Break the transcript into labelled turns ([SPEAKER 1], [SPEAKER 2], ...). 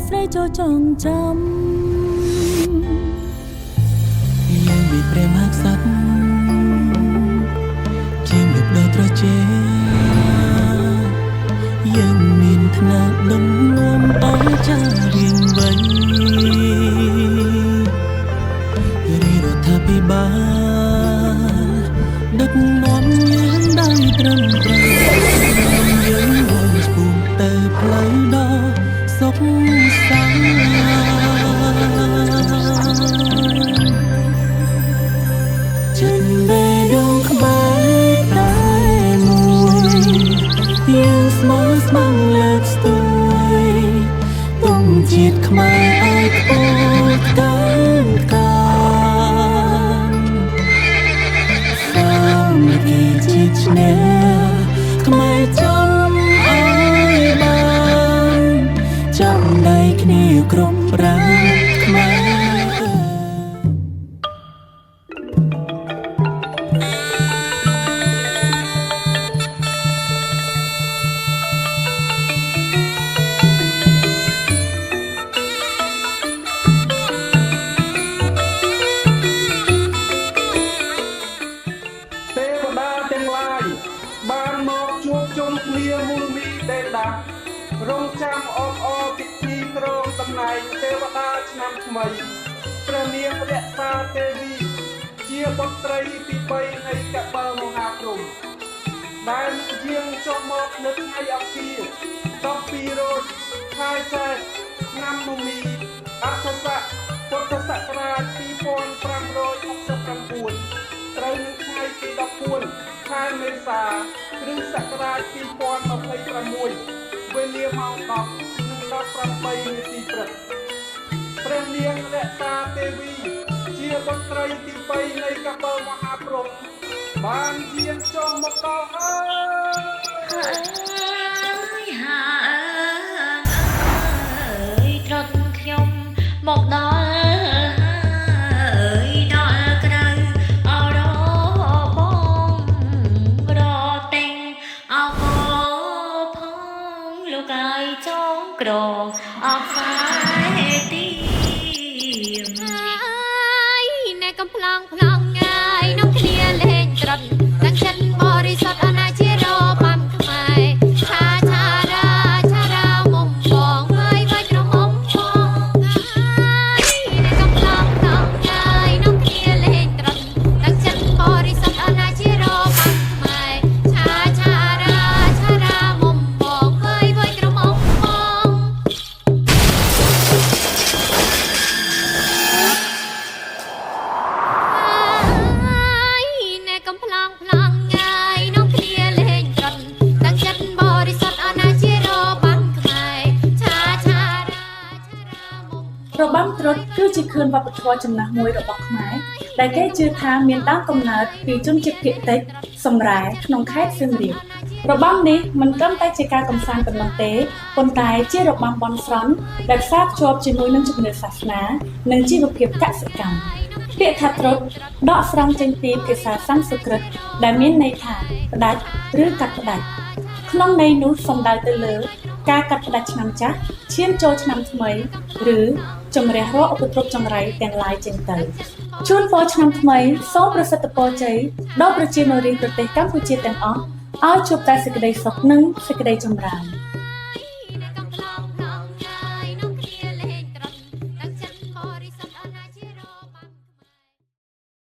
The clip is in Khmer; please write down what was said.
[SPEAKER 1] ស្រីចូលចងចាំយើងមានព្រាមហាក់សាត់ជាលោកដ៏ត្រជាយើងមានថ្នាក់លំនួមអរចារៀងវៃរីរដ្ឋាភិបាលដឹកនាំយើងដោយត្រឹមត្រូវយើងវងស្ពុំទៅផ្លូវដ៏សុខសាន្តចិត្តបេះដូងក្បែរតែមួយយើងស្មោះស្ម័គ្រលើកស្ទួយទុំជាតិខ្មែរឲ្យខ្ពស់កាន់កានសាមគ្គីជាតិឈ្នះខ្មែរចំឲ្យបានចាំដៃគ្នាគ្រប់ប្រាំខ្មែរ
[SPEAKER 2] បានមកជួបជុំគ្នាមុនមីដេដារងចាំអបអរពិធីគ្រងតំណែងទេវតាឆ្នាំថ្មីព្រះនាងរក្សាទេវីជាបុត្រីទី3នៃកបិលមហាព្រហ្មដែលយាងចុះមកនៅថ្ងៃអង្គារ12រោចខែចេសឆ្នាំមុនីអក្សរស័កពុទ្ធសករាជ2569ត្រូវនៅថ្ងៃទី14ខែមេសា គ្រិស្តសករាជ2026 វេលាម៉ោង 10:18 នាទីព្រឹកព្រះនាងរក្សាទេវីជាបុត្រីទី3នៃកបិលមហាព្រហ្មបានយាងចុះមកដល់ហើយ
[SPEAKER 3] ត្រត់ខ្ញុំមកដល់ក្រអបសាយទីហើយណែកំប្លង់ប្លង់ងាយនំគ្នាលេងត្រត់ទាំងចិត្តបរិសុទ្ធអនាជារបំខ្មែរឆាឆារាមុំបងហើយវាយក្រមុំបងហើយណែកំប្លង់ប្លង់ងាយនំគ្នាលេងត្រត់ទាំងចិត្តបរិសុទ្ធអនាជារបំខ្មែរឆាឆារាមុំបងហើយវាយក្រមុំ
[SPEAKER 4] របាំត្រុដិគឺជាខឿនវប្បធម៌ចំណាស់មួយរបស់ខ្មែរដែលគេជឿថាមានដើមកំណើតពីជនជាតិភាគតិចសម្រែក្នុងខេត្តសៀមរាបរបាំនេះមិនត្រឹមតែជាការកម្សាន្តប៉ុណ្ណោះទេប៉ុន្តែជារបាំបន់ស្រន់ដែលផ្សារភ្ជាប់ជាមួយនឹងជំនឿសាសនានិងជីវភាពកសិកម្មពាក្យថាត្រុដិដកស្រង់ចេញពីភាសាសំស្ក្រឹតដែលមានន័យថាផ្ដាច់ឬកាត់ផ្ដាច់ក្នុងន័យនោះសំដៅទៅលើការកាត់ផ្ដាច់ឆ្នាំចាស់ឈានចូលឆ្នាំថ្មីឬជំរះរាល់ឧបទ្រពចង្រៃទាំងឡាយចេញទៅជូនពរឆ្នាំថ្មីសូមប្រសិទ្ធពរជ័យដល់ប្រជាជនរាជប្រទេសកម្ពុជាទាំងអស់ឲ្យជួបតែសេចក្តីសុខនិងសេចក្តីចម្រើន